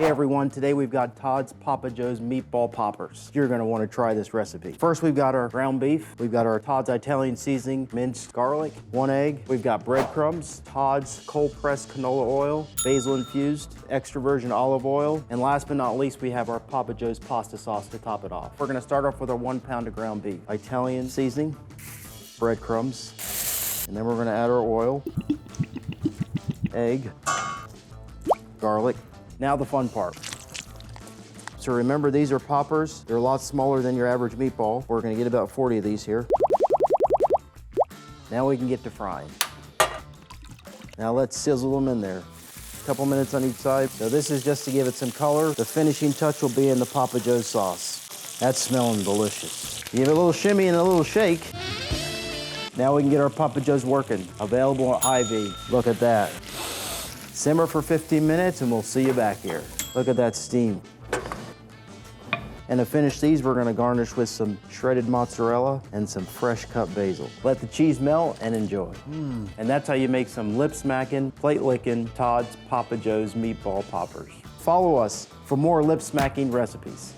Hey everyone, today we've got Todd's Papa Joe's Meatball Poppers. You're gonna wanna try this recipe. First we've got our ground beef, we've got our Todd's Italian seasoning, minced garlic, 1 egg, we've got breadcrumbs, Todd's cold pressed canola oil, basil infused, extra virgin olive oil, and last but not least we have our Papa Joe's pasta sauce to top it off. We're gonna start off with our 1 pound of ground beef. Italian seasoning, breadcrumbs, and then we're gonna add our oil, egg, garlic. Now the fun part. So remember, these are poppers. They're a lot smaller than your average meatball. We're gonna get about 40 of these here. Now we can get to frying. Now let's sizzle them in there. A couple minutes on each side. So this is just to give it some color. The finishing touch will be in the Papa Joe's sauce. That's smelling delicious. Give it a little shimmy and a little shake. Now we can get our Papa Joe's working. Available at Hy-Vee. Look at that. Simmer for 15 minutes and we'll see you back here. Look at that steam. And to finish these, we're gonna garnish with some shredded mozzarella and some fresh cut basil. Let the cheese melt and enjoy. And that's how you make some lip smacking, plate licking Todd's Papa Joe's Meatball Poppers. Follow us for more lip smacking recipes.